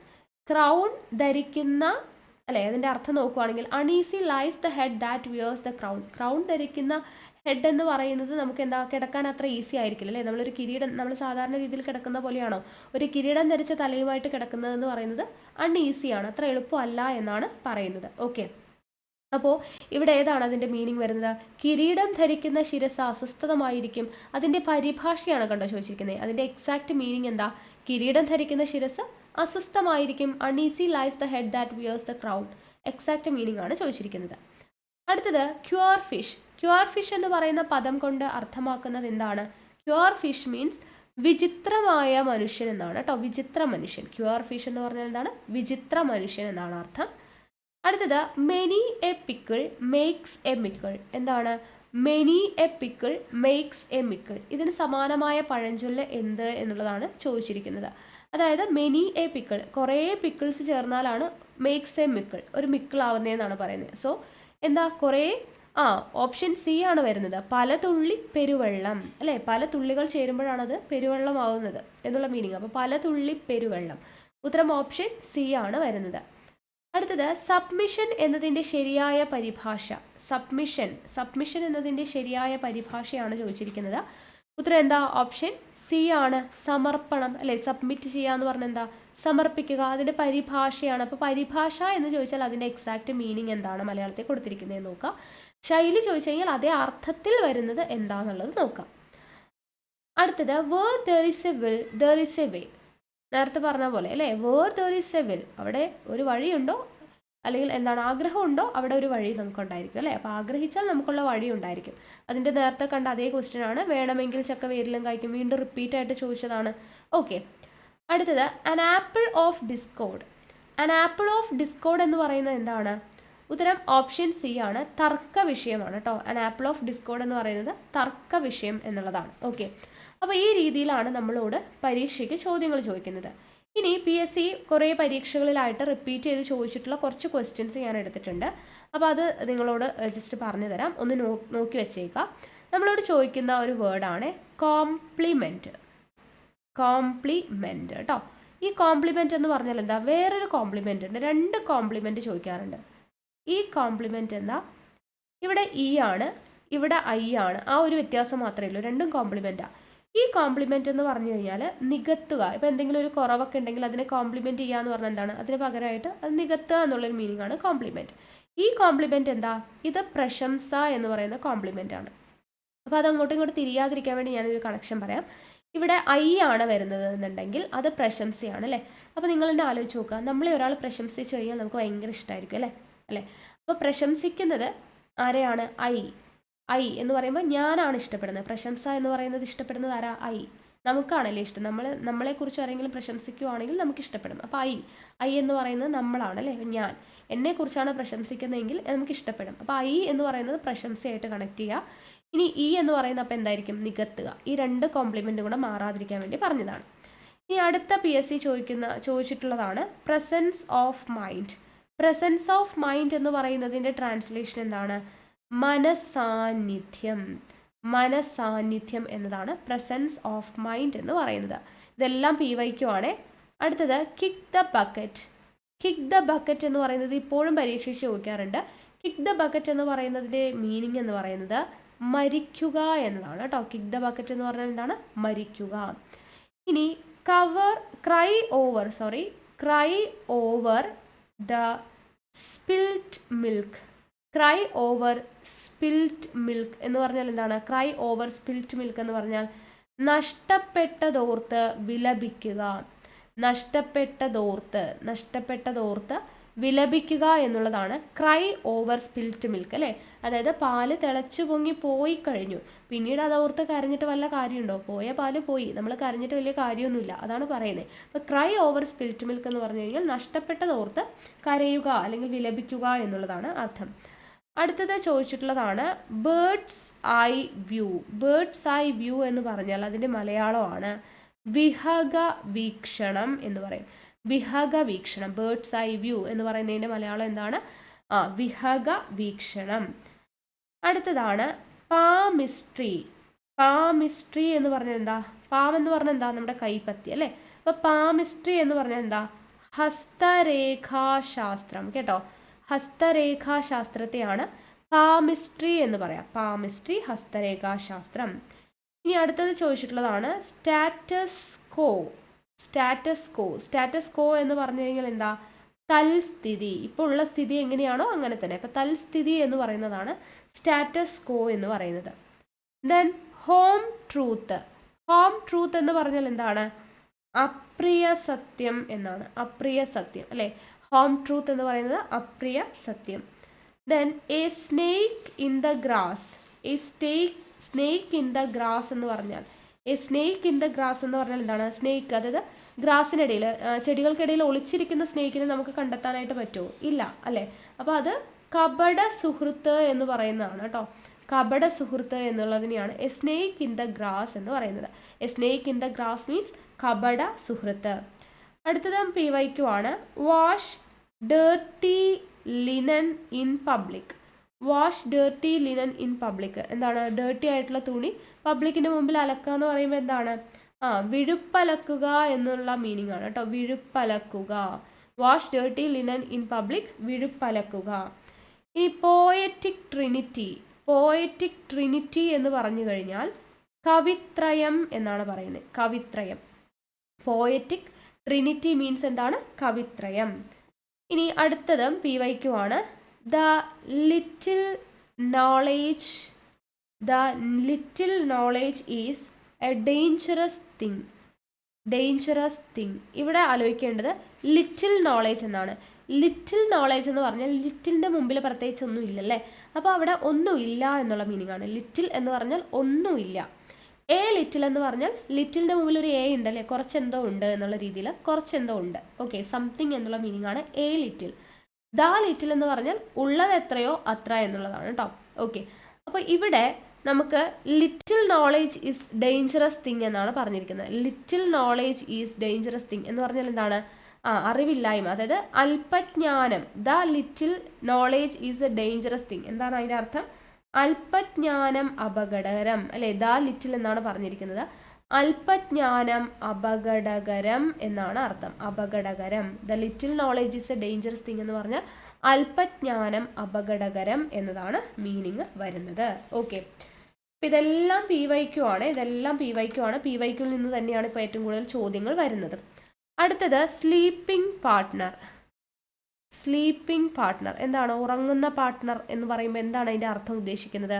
Crown ധരിക്കുന്ന, അല്ലേ? അതിൻ്റെ അർത്ഥം നോക്കുവാണെങ്കിൽ uneasy lies the head that wears the crown. Crown ധരിക്കുന്ന ഹെഡ് എന്ന് പറയുന്നത് നമുക്ക് എന്താ, കിടക്കാൻ അത്ര ഈസി ആയിരിക്കില്ല, അല്ലേ? നമ്മളൊരു കിരീടം, നമ്മൾ സാധാരണ രീതിയിൽ കിടക്കുന്ന പോലെയാണോ ഒരു കിരീടം ധരിച്ച തലയുമായിട്ട് കിടക്കുന്നതെന്ന് പറയുന്നത്? അൺഈസിയാണ്, അത്ര എളുപ്പമല്ല എന്നാണ് പറയുന്നത്. ഓക്കെ. അപ്പോൾ ഇവിടെ ഏതാണ് അതിൻ്റെ മീനിങ് വരുന്നത്? കിരീടം ധരിക്കുന്ന ശിരസ് അസ്വസ്ഥമായിരിക്കും. അതിൻ്റെ പരിഭാഷയാണ് കണ്ടോ ചോദിച്ചിരിക്കുന്നത്. അതിൻ്റെ എക്സാക്റ്റ് മീനിങ് എന്താ? കിരീടം ധരിക്കുന്ന ശിരസ് അസ്വസ്ഥമായിരിക്കും. Uneasy lies the head that wears the crown. Exact meaning ആണ് ചോദിച്ചിരിക്കുന്നത്. അടുത്തത്, ക്യൂർ ഫിഷ്. ക്യൂർ ഫിഷ് എന്ന് പറയുന്ന പദം കൊണ്ട് അർത്ഥമാക്കുന്നത് എന്താണ്? ക്യൂർ ഫിഷ് മീൻസ് വിചിത്രമായ മനുഷ്യൻ എന്നാണ് കേട്ടോ. വിചിത്ര മനുഷ്യൻ. ക്യൂർ ഫിഷ് എന്ന് പറഞ്ഞാൽ എന്താണ്? വിചിത്ര മനുഷ്യൻ എന്നാണ് അർത്ഥം. അടുത്തത് many a pickle makes a mickle. എന്താണ്? Many a pickle makes a mickle. ഇതിന് സമാനമായ പഴഞ്ചൊല്ല് എന്ത് എന്നുള്ളതാണ് ചോദിച്ചിരിക്കുന്നത്. അതായത് മെനി എ പിക്കിൾ, കുറേ പിക്കിൾസ് ചേർന്നാലാണ് മേക്സ് എ മിക്കിൾ, ഒരു മിക്കിൾ ആവുന്നതെന്നാണ് പറയുന്നത്. സോ എന്താ? കുറേ ഓപ്ഷൻ സി ആണ് വരുന്നത്. പല തുള്ളി പെരുവെള്ളം അല്ലേ? പല തുള്ളികൾ ചേരുമ്പോഴാണത് പെരുവെള്ളമാവുന്നത് എന്നുള്ള മീനിങ്. അപ്പോൾ പല തുള്ളി പെരുവെള്ളം. ഉത്തരം ഓപ്ഷൻ സി ആണ് വരുന്നത്. അടുത്തത് സബ്മിഷൻ എന്നതിൻ്റെ ശരിയായ പരിഭാഷ. സബ്മിഷൻ എന്നതിൻ്റെ ശരിയായ പരിഭാഷയാണ് ചോദിച്ചിരിക്കുന്നത്. ഉത്തരം എന്താ? ഓപ്ഷൻ സി ആണ്, സമർപ്പണം അല്ലേ? സബ്മിറ്റ് ചെയ്യുക എന്ന് പറഞ്ഞാൽ എന്താ? സമർപ്പിക്കുക. അതിൻ്റെ പരിഭാഷയാണ്. അപ്പോൾ പരിഭാഷ എന്ന് ചോദിച്ചാൽ അതിൻ്റെ എക്സാക്റ്റ് മീനിങ് എന്താണ് മലയാളത്തിൽ കൊടുത്തിരിക്കുന്നത് നോക്കാം. ശൈലി ചോദിച്ചു കഴിഞ്ഞാൽ അതേ അർത്ഥത്തിൽ വരുന്നത് എന്താണെന്നുള്ളത് നോക്കാം. അടുത്തത് where there is a will there is a way. നേരത്തെ പറഞ്ഞ പോലെ അല്ലേ? Where there is a will, അവിടെ ഒരു വഴിയുണ്ടോ അല്ലെങ്കിൽ എന്താണ് ആഗ്രഹമുണ്ടോ അവിടെ ഒരു വഴി നമുക്കുണ്ടായിരിക്കും അല്ലേ? അപ്പോൾ ആഗ്രഹിച്ചാൽ നമുക്കുള്ള വഴി ഉണ്ടായിരിക്കും. അതിൻ്റെ നേരത്തെ കണ്ട അതേ ക്വസ്റ്റ്യൻ ആണ്. വേണമെങ്കിൽ ചക്ക വേരിലും കായ്ക്കും. വീണ്ടും റിപ്പീറ്റ് ആയിട്ട് ചോദിച്ചതാണ്. ഓക്കെ. അടുത്തത് അൻ ആപ്പിൾ ഓഫ് ഡിസ്കോഡ്. അൻ ആപ്പിൾ ഓഫ് ഡിസ്കോഡ് എന്ന് പറയുന്നത് എന്താണ്? ഉത്തരം ഓപ്ഷൻ സി ആണ്, തർക്ക വിഷയമാണ് കേട്ടോ. അൻ ആപ്പിൾ ഓഫ് ഡിസ്കോഡ് എന്ന് പറയുന്നത് തർക്ക വിഷയം എന്നുള്ളതാണ്. ഓക്കെ. അപ്പോൾ ഈ രീതിയിലാണ് നമ്മളോട് പരീക്ഷയ്ക്ക് ചോദ്യങ്ങൾ ചോദിക്കുന്നത്. ഇനി PSC കുറേ പരീക്ഷകളിലായിട്ട് റിപ്പീറ്റ് ചെയ്ത് ചോദിച്ചിട്ടുള്ള കുറച്ച് ക്വസ്റ്റ്യൻസ് ഞാൻ എടുത്തിട്ടുണ്ട്. അപ്പോൾ അത് നിങ്ങളോട് ജസ്റ്റ് പറഞ്ഞു തരാം. ഒന്ന് നോക്കി വെച്ചേക്കാം. നമ്മളോട് ചോദിക്കുന്ന ഒരു വേർഡാണ് കോംപ്ലിമെൻറ്റ്. കോംപ്ലിമെൻറ്റ് കേട്ടോ. ഈ കോംപ്ലിമെൻറ്റ് എന്ന് പറഞ്ഞാൽ എന്താ? വേറൊരു കോംപ്ലിമെൻറ്റ് ഉണ്ട്. 2 കോംപ്ലിമെൻറ്റ് ചോദിക്കാറുണ്ട്. ഈ കോംപ്ലിമെൻറ്റ് എന്താ? ഇവിടെ ഇ ആണ്, ഇവിടെ ഐ ആണ്. ആ ഒരു വ്യത്യാസം മാത്രമേ ഉള്ളൂ. രണ്ടും കോംപ്ലിമെൻറ്റാണ്. ഈ കോംപ്ലിമെൻ്റ് എന്ന് പറഞ്ഞു കഴിഞ്ഞാൽ നികത്തുക. ഇപ്പോൾ എന്തെങ്കിലും ഒരു കുറവൊക്കെ ഉണ്ടെങ്കിൽ അതിനെ കോംപ്ലിമെൻറ്റ് ചെയ്യുക എന്ന് പറഞ്ഞാൽ എന്താണ്? അതിന് പകരമായിട്ട് അത് നികത്തുക എന്നുള്ളൊരു മീനിങ് ആണ് കോംപ്ലിമെൻറ്റ്. ഈ കോംപ്ലിമെൻറ്റ് എന്താ? ഇത് പ്രശംസ എന്ന് പറയുന്ന കോംപ്ലിമെൻ്റ് ആണ്. അപ്പോൾ അത് അങ്ങോട്ടും ഇങ്ങോട്ട് തിരിയാതിരിക്കാൻ വേണ്ടി ഞാനൊരു കണക്ഷൻ പറയാം. ഇവിടെ ഐ ആണ് വരുന്നത് എന്നുണ്ടെങ്കിൽ അത് പ്രശംസയാണ് അല്ലേ? അപ്പോൾ നിങ്ങൾ തന്നെ ആലോചിച്ച് നോക്കുക. നമ്മളെ ഒരാൾ പ്രശംസിച്ച് കഴിഞ്ഞാൽ നമുക്ക് ഭയങ്കര ഇഷ്ടമായിരിക്കും അല്ലേ? അപ്പോൾ പ്രശംസിക്കുന്നത് ആരെയാണ്? ഐ എന്ന് പറയുമ്പോൾ ഞാനാണ് ഇഷ്ടപ്പെടുന്നത്. പ്രശംസ എന്ന് പറയുന്നത് ഇഷ്ടപ്പെടുന്നത് ആരാ? നമുക്കാണല്ലേ ഇഷ്ടം. നമ്മളെക്കുറിച്ച് ആരെങ്കിലും പ്രശംസിക്കുകയാണെങ്കിൽ നമുക്ക് ഇഷ്ടപ്പെടും. അപ്പോൾ ഐ എന്ന് പറയുന്നത് നമ്മളാണ് അല്ലേ? ഞാൻ എന്നെക്കുറിച്ചാണ് പ്രശംസിക്കുന്നതെങ്കിൽ നമുക്ക് ഇഷ്ടപ്പെടും. അപ്പോൾ ഐ എന്ന് പറയുന്നത് പ്രശംസയായിട്ട് കണക്ട് ചെയ്യുക. ഇനി ഇ എന്ന് പറയുന്നത് അപ്പോൾ എന്തായിരിക്കും? നികത്തുക. ഈ 2 കോംപ്ലിമെൻറ്റും കൂടെ മാറാതിരിക്കാൻ വേണ്ടി പറഞ്ഞതാണ്. ഇനി അടുത്ത PSC ചോദിച്ചിട്ടുള്ളതാണ് presence of mind. Presence of mind എന്ന് പറയുന്നതിൻ്റെ ട്രാൻസ്ലേഷൻ എന്താണ്? മനസാന്നിധ്യം എന്നതാണ് പ്രസൻസ് ഓഫ് മൈൻഡ് എന്ന് പറയുന്നത്. ഇതെല്ലാം PYQ ആണ്. അടുത്തത് kick the bucket. Kick the bucket എന്ന് പറയുന്നത് ഇപ്പോഴും പരീക്ഷയ്ക്ക് ചോദിക്കാറുണ്ട്. കിക്ക് ദ ബക്കറ്റ് എന്ന് പറയുന്നതിൻ്റെ മീനിങ് എന്ന് പറയുന്നത് മരിക്കുക എന്നതാണ് കേട്ടോ. കിക്ക് ദ ബക്കറ്റ് എന്ന് പറഞ്ഞാൽ എന്താണ്? മരിക്കുക. ഇനി cry over the spilt milk. Cry over spilt milk എന്ന് പറഞ്ഞാൽ എന്താണ്? ക്രൈ ഓവർ സ്പിൽറ്റ് മിൽക്ക് എന്ന് പറഞ്ഞാൽ നഷ്ടപ്പെട്ടതോർത്ത് വിലപിക്കുക. നഷ്ടപ്പെട്ടതോർത്ത് വിലപിക്കുക എന്നുള്ളതാണ് ക്രൈ ഓവർ സ്പിൽറ്റ് മിൽക്ക് അല്ലേ? അതായത് പാല് തിളച്ചു പൊങ്ങി പോയി കഴിഞ്ഞു, പിന്നീട് അതോർത്ത് കരഞ്ഞിട്ട് വല്ല കാര്യമുണ്ടോ? പോയ പാല് പോയി, നമ്മൾ കരഞ്ഞിട്ട് വലിയ കാര്യമൊന്നുമില്ല, അതാണ് പറയുന്നത്. അപ്പോൾ ക്രൈ ഓവർ സ്പിൽറ്റ് മിൽക്ക് എന്ന് പറഞ്ഞു കഴിഞ്ഞാൽ നഷ്ടപ്പെട്ടതോർത്ത് കരയുക അല്ലെങ്കിൽ വിലപിക്കുക എന്നുള്ളതാണ് അർത്ഥം. അടുത്തത് ചോദിച്ചിട്ടുള്ളതാണ് bird's eye view. Bird's eye view എന്ന് പറഞ്ഞാൽ അതിൻ്റെ മലയാളമാണ് വിഹഗ വീക്ഷണം എന്ന് പറയും. വിഹഗ വീക്ഷണം. ബേർഡ്സ് ഐ വ്യൂ എന്ന് പറയുന്നതിൻ്റെ മലയാളം എന്താണ്? വിഹഗ വീക്ഷണം. അടുത്തതാണ് പാമിസ്ട്രി. പാമിസ്ട്രി എന്ന് പറഞ്ഞാൽ എന്താ? പാം എന്ന് പറഞ്ഞാൽ എന്താ? നമ്മുടെ കൈപ്പത്തി അല്ലേ? അപ്പോൾ പാമിസ്ട്രി എന്ന് പറഞ്ഞാൽ എന്താ? ഹസ്തരേഖാശാസ്ത്രം കേട്ടോ. ഹസ്തരേഖാശാസ്ത്രത്തെയാണ് പാമിസ്ട്രി എന്ന് പറയാം. പാമിസ്ട്രി, ഹസ്തരേഖാശാസ്ത്രം. ഇനി അടുത്തത് ചോദിച്ചിട്ടുള്ളതാണ് സ്റ്റാറ്റസ് കോ. സ്റ്റാറ്റസ് കോ എന്ന് പറഞ്ഞു കഴിഞ്ഞാൽ എന്താ? തൽസ്ഥിതി. ഇപ്പോൾ ഉള്ള സ്ഥിതി എങ്ങനെയാണോ അങ്ങനെ തന്നെ. അപ്പോൾ തൽസ്ഥിതി എന്ന് പറയുന്നതാണ് സ്റ്റാറ്റസ് കോ എന്ന് പറയുന്നത്. Then home truth. Home truth എന്ന് പറഞ്ഞാൽ എന്താണ്? അപ്രിയ സത്യം എന്നാണ്. അപ്രിയ സത്യം അല്ലേ? ഹോം ട്രൂത്ത് എന്ന് പറയുന്നത് അപ്രിയ സത്യം. Then A snake in the grass. Snake in the grass എന്ന് പറഞ്ഞാൽ A snake in the grass എന്ന് പറഞ്ഞാൽ എന്താണ്? സ്നേക്ക്, അതായത് ഗ്രാസിനിടയിൽ, ചെടികൾക്കിടയിൽ ഒളിച്ചിരിക്കുന്ന സ്നേക്കിനെ നമുക്ക് കണ്ടെത്താനായിട്ട് പറ്റുമോ? ഇല്ല അല്ലേ? അപ്പോൾ അത് കപട സുഹൃത്ത് എന്ന് പറയുന്നതാണ് കേട്ടോ. കപട സുഹൃത്ത് എന്നുള്ളതിനെയാണ് a snake in the grass എന്ന് പറയുന്നത്. A snake in the grass means കപട സുഹൃത്ത്. അടുത്തത് PYQ ആണ്. Wash dirty linen in public. Wash dirty linen in public എന്താണ്? ഡേർട്ടി ആയിട്ടുള്ള തുണി പബ്ലിക്കിൻ്റെ മുമ്പിൽ അലക്കുക എന്ന് പറയുമ്പോൾ എന്താണ്? വിഴുപ്പലക്കുക എന്നുള്ള മീനിങ് ആണ് കേട്ടോ. വിഴുപ്പലക്കുക. Wash dirty linen in public, വിഴുപ്പലക്കുക. ഇനി പോയറ്റിക് ട്രിനിറ്റി. പോയറ്റിക് ട്രിനിറ്റി എന്ന് പറഞ്ഞു കഴിഞ്ഞാൽ കവിത്രയം എന്നാണ് പറയുന്നത്. കവിത്രയം. പോയറ്റിക് ട്രിനിറ്റി മീൻസ് എന്താണ്? കവിത്രയം. ഇനി അടുത്തത് PYQ ആണ്. The little knowledge. The little knowledge is a dangerous thing. Dangerous thing. ഇവിടെ ആലോചിക്കേണ്ടത് ലിറ്റിൽ നോളേജ് എന്നാണ്. ലിറ്റിൽ നോളേജ് എന്ന് പറഞ്ഞാൽ ലിറ്റിലിൻ്റെ മുമ്പിൽ പ്രത്യേകിച്ച് ഒന്നും ഇല്ലല്ലേ. അപ്പോൾ അവിടെ ഒന്നുമില്ല എന്നുള്ള മീനിങ് ആണ്. ലിറ്റിൽ എന്ന് പറഞ്ഞാൽ ഒന്നുമില്ല. എ ലിറ്റിൽ എന്ന് പറഞ്ഞാൽ ലിറ്റിലിൻ്റെ മുമ്പിൽ ഒരു എ ഉണ്ടല്ലേ, കുറച്ചെന്തോ ഉണ്ട് എന്നുള്ള രീതിയിൽ കുറച്ചെന്തോ ഉണ്ട്. ഓക്കെ, സംതിങ് എന്നുള്ള മീനിങ് ആണ് എ ലിറ്റിൽ. ദ ലിറ്റിൽ എന്ന് പറഞ്ഞാൽ ഉള്ളത് എത്രയോ അത്ര എന്നുള്ളതാണ് കേട്ടോ. ഓക്കെ, അപ്പോൾ ഇവിടെ നമുക്ക് little knowledge is dangerous thing എന്നാണ് പറഞ്ഞിരിക്കുന്നത്. Little knowledge is dangerous thing എന്ന് പറഞ്ഞാൽ എന്താണ്? അറിവില്ലായ്മ, അതായത് അല്പജ്ഞാനം. The little knowledge is a dangerous thing. എന്താണ് അതിൻ്റെ അർത്ഥം? അല്പജ്ഞാനം അപകടകരം അല്ലെ. ദ ലിറ്റിൽ എന്നാണ് പറഞ്ഞിരിക്കുന്നത്. അല്പജ്ഞാനം അപകടകരം എന്നാണ് അർത്ഥം. അപകടകരം. The little knowledge is a dangerous thing എന്ന് പറഞ്ഞാൽ അല്പജ്ഞാനം അപകടകരം എന്നതാണ് മീനിങ് വരുന്നത്. ഓക്കെ, അപ്പം ഇതെല്ലാം PYQ ആണ്. ഇതെല്ലാം PYQ ആണ്. PYQയിൽ നിന്ന് തന്നെയാണ് ഇപ്പോൾ ഏറ്റവും കൂടുതൽ ചോദ്യങ്ങൾ വരുന്നത്. അടുത്തത് സ്ലീപ്പിംഗ് പാർട്ട്ണർ. സ്ലീപ്പിംഗ് പാർട്ട്ണർ എന്താണ്? ഉറങ്ങുന്ന പാർട്ട്ണർ എന്ന് പറയുമ്പോൾ എന്താണ് അതിൻ്റെ അർത്ഥം ഉദ്ദേശിക്കുന്നത്?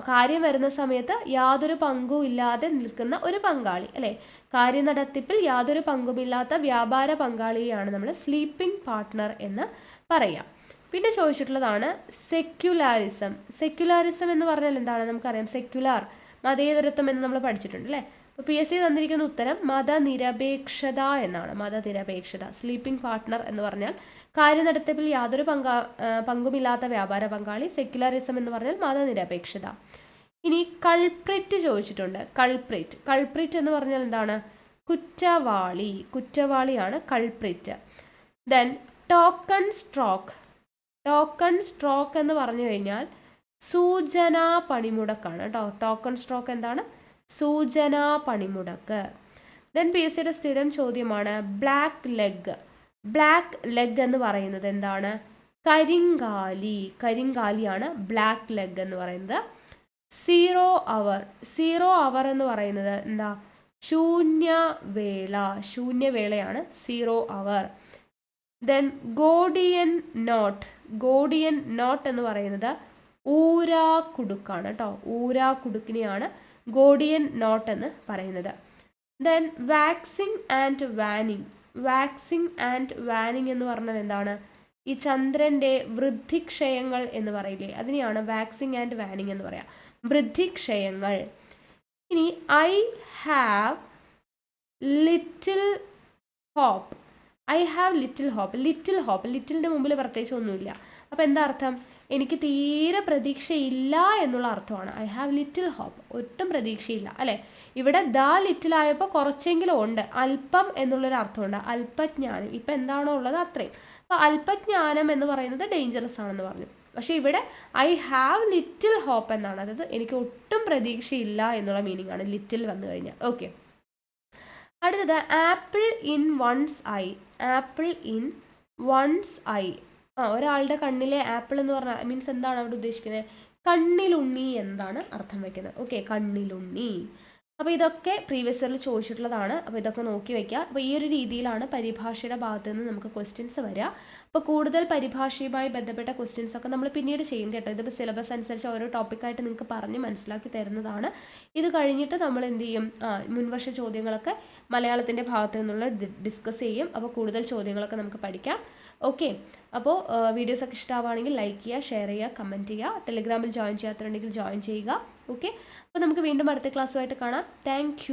കാര്യം വരുന്ന സമയത്ത് യാതൊരു പങ്കും ഇല്ലാതെ നിൽക്കുന്ന ഒരു പങ്കാളി അല്ലേ. കാര്യനടത്തിപ്പിൽ യാതൊരു പങ്കുമില്ലാത്ത വ്യാപാര പങ്കാളിയാണ് നമ്മൾ സ്ലീപ്പിംഗ് പാർട്ട്ണർ എന്ന് പറയാം. പിന്നെ ചോദിച്ചിട്ടുള്ളതാണ് സെക്യുലാരിസം. സെക്യുലാരിസം എന്ന് പറഞ്ഞാൽ എന്താണ്? നമുക്കറിയാം സെക്യുലാർ, മതേതരത്വം എന്ന് നമ്മൾ പഠിച്ചിട്ടുണ്ട് അല്ലേ. അപ്പോൾ PSC തന്നിരിക്കുന്ന ഉത്തരം മതനിരപേക്ഷത എന്നാണ്. മതനിരപേക്ഷത. സ്ലീപ്പിംഗ് പാർട്ട്ണർ എന്ന് പറഞ്ഞാൽ കാര്യനടത്തിപ്പിൽ യാതൊരു പങ്കുമില്ലാത്ത വ്യാപാര പങ്കാളി. സെക്യുലറിസം എന്ന് പറഞ്ഞാൽ മതനിരപേക്ഷത. ഇനി കൾപ്രിറ്റ് ചോദിച്ചിട്ടുണ്ട്. കൾപ്രിറ്റ്. കൾപ്രിറ്റ് എന്ന് പറഞ്ഞാൽ എന്താണ്? കുറ്റവാളി. കുറ്റവാളിയാണ് culprit. Then token stroke. Token stroke എന്ന് പറഞ്ഞു കഴിഞ്ഞാൽ സൂചനാ പണിമുടക്കാണ് കേട്ടോ. ടോക്കൺ സ്ട്രോക്ക് എന്താണ്? സൂചനാ പണിമുടക്ക്. ദെൻ PSCയുടെ സ്ഥിരം ചോദ്യമാണ് ബ്ലാക്ക് ലെഗ്. ബ്ലാക്ക് ലെഗ് എന്ന് പറയുന്നത് എന്താണ്? കരിങ്കാലി. കരിങ്കാലിയാണ് ബ്ലാക്ക് ലെഗ് എന്ന് പറയുന്നത്. സീറോ അവർ. സീറോ അവർ എന്ന് പറയുന്നത് എന്താ? ശൂന്യവേള. ശൂന്യവേളയാണ് zero hour. Then Gordian knot. Gordian knot എന്ന് പറയുന്നത് ഊരാക്കുടുക്കാണ് കേട്ടോ. ഊരാക്കുടുക്കിനെയാണ് ഗോഡിയൻ നോട്ട് എന്ന് പറയുന്നത്. Then waxing and waning. Waxing and waning എന്ന് പറഞ്ഞാൽ എന്താണ്? ഈ ചന്ദ്രൻ്റെ വൃദ്ധിക്ഷയങ്ങൾ എന്ന് പറയില്ലേ, അതിനെയാണ് വാക്സിംഗ് ആൻഡ് വാനിങ് എന്ന് പറയാം. വൃദ്ധിക്ഷയങ്ങൾ. ഇനി I have little hope. I have little hope. Little hope. ലിറ്റിലിൻ്റെ മുമ്പിൽ പ്രത്യേകിച്ച് ഒന്നുമില്ല. അപ്പോൾ എന്താ അർത്ഥം? എനിക്ക് തീരെ പ്രതീക്ഷയില്ല എന്നുള്ള അർത്ഥമാണ്. I have little hope. ഒട്ടും പ്രതീക്ഷയില്ല അല്ലേ. ഇവിടെ ദ ലിറ്റിൽ ആയപ്പോൾ കുറച്ചെങ്കിലും ഉണ്ട്. അല്പം എന്നുള്ളൊരു അർത്ഥമുണ്ട്. അല്പജ്ഞാനം. ഇപ്പം എന്താണോ ഉള്ളത് അത്രയും. അപ്പോൾ അല്പജ്ഞാനം എന്ന് പറയുന്നത് ഡേഞ്ചറസ് ആണെന്ന് പറഞ്ഞു. പക്ഷേ ഇവിടെ ഐ ഹാവ് ലിറ്റിൽ ഹോപ്പ് എന്നാണ്. അതായത് എനിക്ക് ഒട്ടും പ്രതീക്ഷയില്ല എന്നുള്ള മീനിങ് ആണ് ലിറ്റിൽ വന്നു കഴിഞ്ഞാൽ. ഓക്കെ, അടുത്തത് apple in one's eye. Apple in one's eye. ഒരാളുടെ കണ്ണിലെ ആപ്പിൾ എന്ന് പറഞ്ഞാൽ മീൻസ് എന്താണ് അവിടെ ഉദ്ദേശിക്കുന്നത്? കണ്ണിലുണ്ണി എന്താണ് അർത്ഥം വയ്ക്കുന്നത്. ഓക്കെ, കണ്ണിലുണ്ണി. അപ്പോൾ ഇതൊക്കെ പ്രീവിയസ് ഇയറിൽ ചോദിച്ചിട്ടുള്ളതാണ്. അപ്പോൾ ഇതൊക്കെ നോക്കി വയ്ക്കുക. അപ്പോൾ ഈ ഒരു രീതിയിലാണ് പരിഭാഷയുടെ ഭാഗത്ത് നിന്ന് നമുക്ക് ക്വസ്റ്റ്യൻസ് വരിക. അപ്പോൾ കൂടുതൽ പരിഭാഷയുമായി ബന്ധപ്പെട്ട ക്വസ്റ്റ്യൻസ് ഒക്കെ നമ്മൾ പിന്നീട് ചെയ്യും കേട്ടോ. ഇതിപ്പോൾ സിലബസ് അനുസരിച്ച് ഓരോ ടോപ്പിക്കായിട്ട് നിങ്ങൾക്ക് പറഞ്ഞ് മനസ്സിലാക്കി തരുന്നതാണ്. ഇത് കഴിഞ്ഞിട്ട് നമ്മൾ എന്ത് ചെയ്യും? മുൻവർഷ ചോദ്യങ്ങളൊക്കെ മലയാളത്തിൻ്റെ ഭാഗത്ത് നിന്നുള്ള ഡിസ്കസ് ചെയ്യും. അപ്പോൾ കൂടുതൽ ചോദ്യങ്ങളൊക്കെ നമുക്ക് പഠിക്കാം. ഓക്കെ, അപ്പോൾ വീഡിയോസൊക്കെ ഇഷ്ടമാവുകയാണെങ്കിൽ ലൈക്ക് ചെയ്യുക, ഷെയർ ചെയ്യുക, കമൻറ്റ് ചെയ്യുക. ടെലിഗ്രാമിൽ ജോയിൻ ചെയ്യാത്തതുണ്ടെങ്കിൽ ജോയിൻ ചെയ്യുക. ഓക്കെ, അപ്പോൾ നമുക്ക് വീണ്ടും അടുത്ത ക്ലാസ്സുമായിട്ട് കാണാം. താങ്ക്